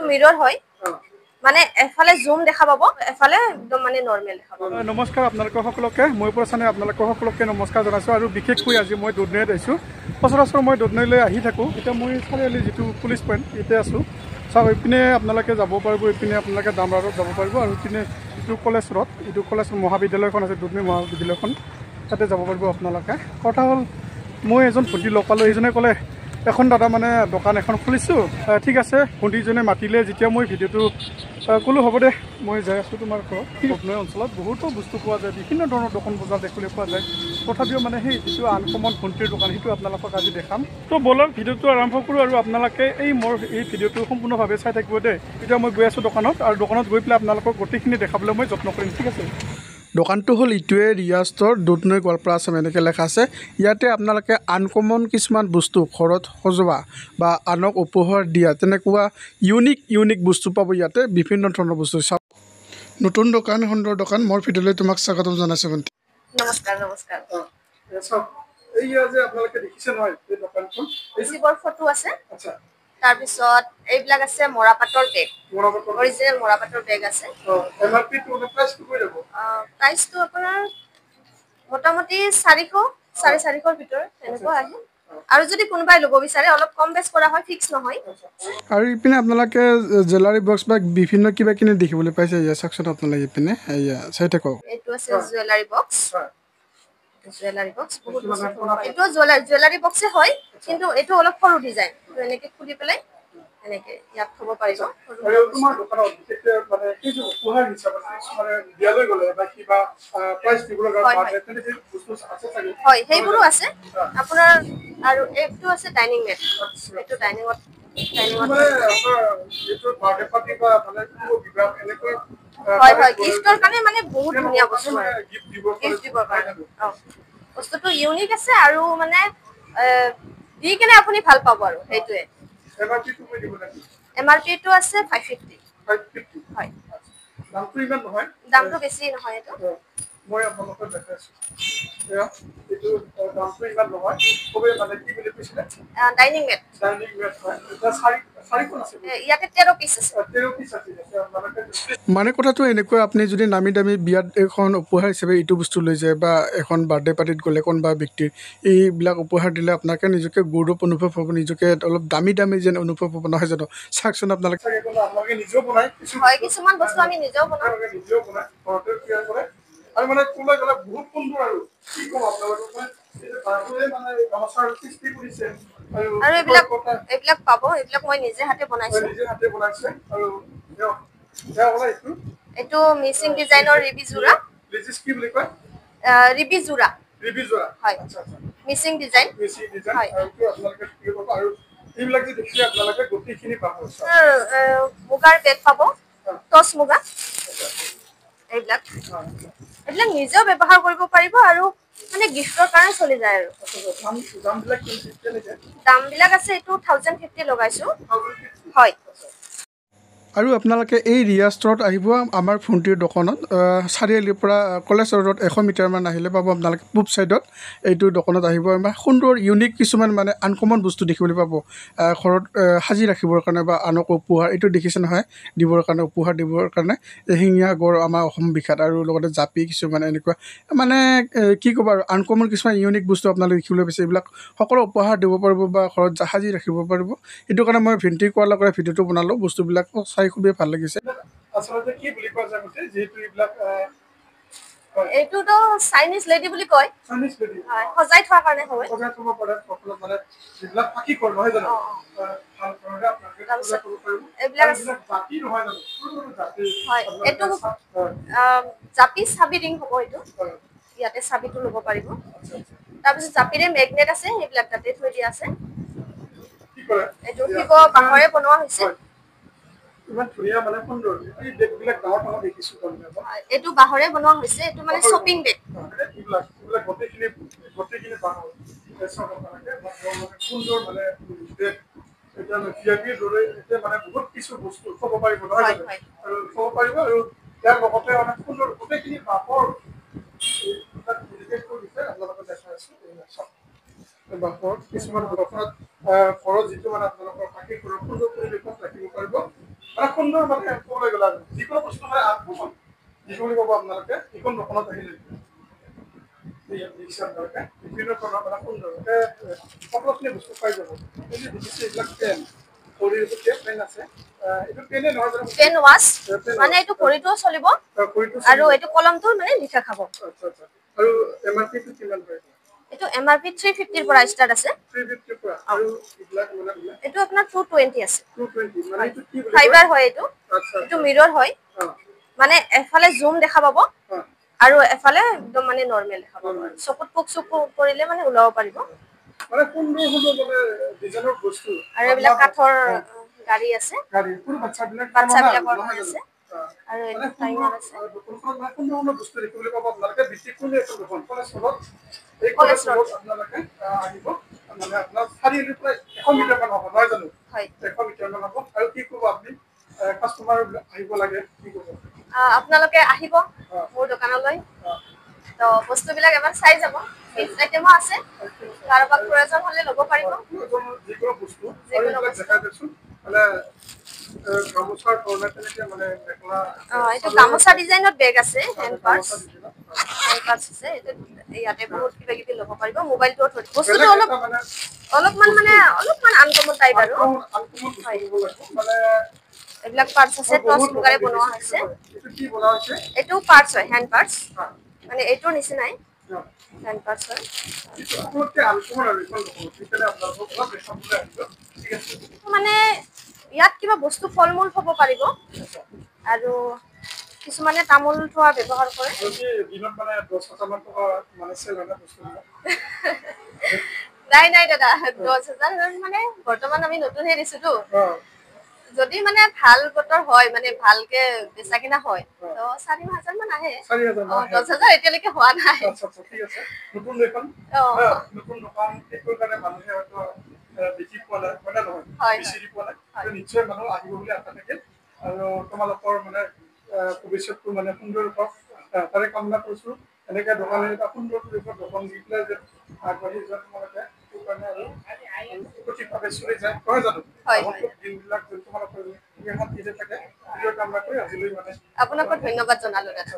মিৰৰ হয় মানে এফালে জুম দেখা পাব এফালে একদম মানে নৰ্মেল দেখা পাব নমস্কাৰ আপোনালোকক সকলোকে মই প্ৰচানে আপোনালোকক সকলোকে নমস্কাৰ জনাইছোঁ আৰু বিশেষকৈ আজি মই দুধনৈত আহিছোঁ সচৰাচৰ মই দুধনৈলৈ আহি থাকোঁ এতিয়া মই চাৰিআলি যিটো পুলিচ পইণ্ট ইয়াতে আছোঁ চাওক এইপিনে আপোনালোকে যাব পাৰিব এইপিনে আপোনালোকে দামৰাৰত যাব পাৰিব আৰু ইপিনে এইটো কলেজ ৰোড এইটো কলেজ মহাবিদ্যালয়খন আছে দুধনৈ মহাবিদ্যালয়খন তাতে যাব পাৰিব আপোনালোকে কথা হ'ল মই এজন ভণ্টি লগ পালোঁ এইজনে ক'লে এখন দাদা মানে দোকান এখন খুলিছোঁ ঠিক আছে ভণ্টিজনে মাতিলে যেতিয়া মই ভিডিঅ'টো ক'লোঁ হ'ব দে মই যাই আছোঁ তোমাৰ ঘৰত দুধনৈ অঞ্চলত বহুতো বস্তু পোৱা যায় বিভিন্ন ধৰণৰ দোকান বজাৰ দেখিবলৈ পোৱা যায় তথাপিও মানে সেই যিটো আনকমন ভণ্টিৰ দোকান সেইটো আপোনালোকক আজি দেখাম তো ব'লক ভিডিঅ'টো আৰম্ভ কৰোঁ আৰু আপোনালোকে মোৰ এই ভিডিঅ'টো সম্পূৰ্ণভাৱে চাই থাকিব দেই এতিয়া মই গৈ আছোঁ দোকানত আৰু দোকানত গৈ পেলাই আপোনালোকক গোটেইখিনি দেখাবলৈ মই যত্ন কৰিম ঠিক আছে দোকানটো হ'ল ইটোৱে ৰিয়া ষ্ট'ৰ দুধনৈ গোৱালপাৰা আছাম এনেকৈ লেখা আছে ইয়াতে আপোনালোকে আনকমন কিছুমান বস্তু ঘৰত সজোৱা বা আনক উপহাৰ দিয়া তেনেকুৱা ইউনিক বস্তু পাব ইয়াতে বিভিন্ন ধৰণৰ বস্তু চাওক নতুন দোকান সুন্দৰ দোকান মোৰ ভিডিঅ'লৈ তোমাক স্বাগতম জনাইছোঁ ভণ্টি নমস্কাৰ চাওক এইয়া যে আপোনালোকে দেখিছে নহয় এই দোকানখন শিৱৰ ফটো আছে আচ্ছা তাৰপিছত এইবিলাক আছে মৰাপাটৰ বেগ অৰিজিনেল মৰাপাটৰ বেগ আছে এমআৰপিটো প্ৰাইচটো কৈ যাব প্ৰাইচটো আপোনাৰ মোটামুটি 400-450ৰ ভিতৰত এনেকুৱা আহে আৰু যদি কোনোবাই ল'ব বিচাৰে অলপ কম বেছ কৰা হয় ফিক্স নহয় আৰু ইপিনে আপোনালোকে জুৱেলাৰী বক্স বা বিভিন্ন কিবা কিনি দেখিবলৈ পাইছে এয়া চাওকচোন আপোনালোকে ইপিনে এয়া চাই থাকক এইটো আছে জুৱেলাৰী বক্স বহুত এইটো জুৱেলাৰী বক্সে হয় কিন্তু এইটো অলপ সৰু ডিজাইন এনেকৈ খুলি পেলাই এনেকৈ ইয়াত থ'ব পাৰিব আৰু তোমাৰ দোকানত বিশেষকৈ মানে কিছু উপহাৰ হিচাপে মানে দিয়ালৈ গ'লে বা কিবা প্ৰাইচ দিবলৈ গ'লে তেনেকৈ বস্তু আছে চাগে হয় সেইবোৰো আছে আপোনাৰ আৰু এইটো আছে ডাইনিং মেট এইটো ডাইনিঙত মানে আমাৰ যিটো বাৰ্থডে পাৰ্টি বা মানে বিবাহ এনেকুৱা হয় গিফ্টৰ কাৰণে মানে বহুত ধুনীয়া বস্তু গিফ্ট দিবৰ কাৰণে বস্তুটো ইউনিক আছে আৰু মানে দি কেনে আপুনি ভাল পাব আৰু সেইটোৱে এমআৰপিটো আছে 550 হয় দামটো ইমান নহয় দামটো বেছি নহয় এইটো মই আপোনালোকক দেখাইছোঁ এইটো দামটো ইমান নহয় খুবেই মানে কি বুলি কৈছিলে ডাইনিং মেট হয় এটা চাৰিখন আছে ইয়াতে 13 পিচ আছে মানে কথাটো এনেকুৱা আপুনি যদি নামি দামী বিয়াত এখন উপহাৰ হিচাপে এইটো বস্তু লৈ যায় বা এখন বাৰ্থডে পাৰ্টিত গ'লে কোনোবা ব্যক্তিৰ এইবিলাক উপহাৰ দিলে আপোনাকে নিজকে গৌৰৱ অনুভৱ হ'ব নিজকে অলপ দামী যেন অনুভৱ হ'ব নহয় জানো চাওকচোন আপোনালোকে নিজেও বনায় কিছুমান বস্তু আমি নিজেও বনাওঁ ঘৰতে তৈয়াৰ কৰে আৰু মানে কোনোবাই গ'লে বহুত সুন্দৰ আৰু কি ক'ম আপোনালোকক আৰু এইবিলাক পাব এইবিলাক মই নিজে হাতে বনাইছো আৰু এইটো মিচিং ডিজাইনৰ ৰিবিজোৰা কি বুলি কয় ৰিবিজোৰা হয় মিচিং ডিজাইন হয় আৰু এইবিলাক যে দেখিছে আপোনালোকে গোটেইখিনি পাব মুগাৰ বেগ পাব টচ মুগা এইবিলাক নিজেও ব্যৱহাৰ কৰিব পাৰিব আৰু মানে গিফ্টৰ কাৰণে চলি যায় আৰু দামবিলাক আছে এইটো 1050 লগাইছো হয় আৰু আপোনালোকে এই ৰিয়া ষ্ট'ৰত আহিব আমাৰ ভণ্টিৰ দোকানত চাৰিআলিৰ পৰা কলেজ ৰোডত 100 মিটাৰমান আহিলে পাব আপোনালোকে পূব ছাইডত এইটো দোকানত আহিব আমাৰ সুন্দৰ ইউনিক কিছুমান মানে আনকমন বস্তু দেখিবলৈ পাব ঘৰত সাজি ৰাখিবৰ কাৰণে বা আনক উপহাৰ এইটো দেখিছে নহয় দিবৰ কাৰণে উপহাৰ দিবৰ কাৰণে এশিঙীয়া গড় আমাৰ অসম বিখ্যাত আৰু লগতে জাপি কিছুমান এনেকুৱা মানে কি ক'ব আৰু আনকমন কিছুমান ইউনিক বস্তু আপোনালোকে দেখিবলৈ পাইছে এইবিলাক সকলো উপহাৰ দিব পাৰিব বা ঘৰত সাজি ৰাখিব পাৰিব এইটো কাৰণে মই ভণ্টি কোৱাৰ লগতে ভিডিঅ'টো বনালোঁ বস্তুবিলাক চাই খুবেই ভাল লাগিছে আচলতে কি বুলি কোৱা যায় যেহেতু এইবিলাক এইটোতো চাইনিজ লেডি বুলি কয় হয় সজাই থোৱাৰ কাৰণে হয় সজাই থব পাৰে সকলো মানে যিবিলাক পাখি কল নহয় জানো ভাল ধৰণে আপোনালোকে পূজা কৰিব পাৰিব এইবিলাক জাপি নহয় জানো হয় এইটো জাপি চাবি ৰিং হ'ব এইটো ইয়াতে চাবিটো ল'ব পাৰিব তাৰপিছত জাপিৰে মেগনেট আছে সেইবিলাক তাতে থৈ দিয়া আছে এইটো শিৱ বাঁহৰে বনোৱা হৈছে ইমান ধুনীয়া মানে সুন্দৰ এই বেগবিলাক ডাঙৰ দেখিছোঁ এইটো বাঁহৰে বনোৱা হৈছে এইটো মানে শ্বপিং বেগ গোটেইখিনি বাঁহৰ সুন্দৰ মানে এতিয়া ভিআইপিৰ দৰে এতিয়া মানে বহুত কিছু বস্তু থ'ব পাৰিব নহয় আৰু থ'ব পাৰিব আৰু ইয়াৰ লগতে মানে সুন্দৰ গোটেইখিনি বাঁহৰ আপোনালোকে দেখাই আছোঁ বাঁহৰ কিছুমান ঘৰত যিটো মানে আপোনালোকৰ পাখি সুন্দৰ পৰিৱেশত ৰাখিব পাৰিব মানে সুন্দৰ মানে ক'বলৈ গ'লে আৰু যিকোনো বস্তু মানে আত্মসন যিকোনো ক'ব আপোনালোকে যিকোনো দোকানত আহিলে বিভিন্ন ধৰণৰ মানে সুন্দৰ সকলোখিনি বস্তু পাই যাব দেখিছে এইবিলাক পেন শৰীৰ পেন আছে এইটো পেনে নহয় জানো পেন ৱাছ মানে এইটো ঘড়ীটোও চলিব আৰু এইটো কলমটো মানে লিখা খাব আচ্ছা আচ্ছা আৰু এমআৰপি টো কিমান হয় এইটো এমআৰপি 350 ৰ পৰা ষ্টাৰ্ট আছে 350 পৰা আৰু এইবিলাক মানে এইটো আপোনাৰ 220 আছে 220 মানে এইটো কি ফাইবাৰ হয় এইটো আচ্ছা এইটো মিৰৰ হয় মানে এফালে জুম দেখা পাব আৰু এফালে একদম মানে নৰমেল দেখা পাব চকুত পোক চুক পৰিলে মানে ওলাব পাৰিব মানে সুন্দৰ সুন্দৰ মানে ডিজাইনৰ বস্তু আৰু এইবিলাক কাঠৰ গাড়ী আছে গাড়ী পুৰো বাচ্চাবিলাকৰ হয় আছে আৰু মানে এইটো টাইমাৰ আছে দোকানখন মানে সুন্দৰ বস্তু দেখিবলৈ পাব আপোনালোকে বিশেষকৈ এইটো দোকান কলেজত এই কলেজ কলেজত আপোনালোকে আহিব মানে আপোনাৰ চাৰিআলিৰ পৰা 100 মিটাৰ মান হ'ব নহয় জানো হয় 100 মিটাৰ মান হ'ব আৰু কি ক'ব আপুনি কাষ্টমাৰ আহিব লাগে কি ক'ব আপোনালোকে আহিব মোৰ দোকানলৈ তো বস্তুবিলাক এবাৰ চাই যাব গিফ্ট আইটেমো আছে কাৰোবাক প্ৰয়োজন হ'লে ল'ব পাৰিব যিকোনো বস্তু দেখা দিছোঁ মানে গামোচাৰ ধৰণে তেনেকে মানে মেখেলা এইটো গামোচা ডিজাইনত বেগ আছে হেণ্ড পাৰ্টছ আছে এইটো ইয়াতে বহুত কিবা কিবি ল'ব পাৰিব মোবাইলটো বস্তুটো অলপমান আনকমন টাইপ আৰু মানে এইবিলাক পাৰ্টছ আছে টচ মুগাৰে বনোৱা হৈছে এইটো পাৰ্টছ হয় হেণ্ড পাৰ্টছ মানে এইটোৰ নিচিনাই হেণ্ড পাৰ্টছ হয় মানে ইয়াত কিবা বস্তু ফল মূল থব পাৰিব আৰু কিছুমানে তামোল থোৱা ব্যৱহাৰ কৰে নাই দাদা 10,000 মানে বৰ্তমান আমি নতুনহে দিছোতো যদি মানে ভাল বতৰ হয় মানে ভালকে বেচা কিনা হয় তো 4,000 মান আহে 10,000 এতিয়ালৈকে হোৱা নাই নতুন দোকান এইটোৰ কাৰণে মানুহে হয়তো দেখি পোৱা নাই হয় নে নহয় বিচাৰি পোৱা নাই নিশ্চয় মানুহ আহিব বুলি আশা থাকে আৰু তোমালোকৰ মানে ভৱিষ্যতটো মানে সুন্দৰ হওক তাৰে কামনা কৰিছোঁ এনেকৈ দোকান এটা সুন্দৰ পৰিৱেশত দোকান দি পেলাই যে আগবাঢ়ি যোৱা তোমালোকে সেইটো কাৰণে আৰু সঠিকভাৱে চলি যায় নহয় জানো দিনবিলাক তোমালোকৰ থাকে কামনা কৰি আজিলৈ মানে আপোনাকো ধন্যবাদ জনালো দাদা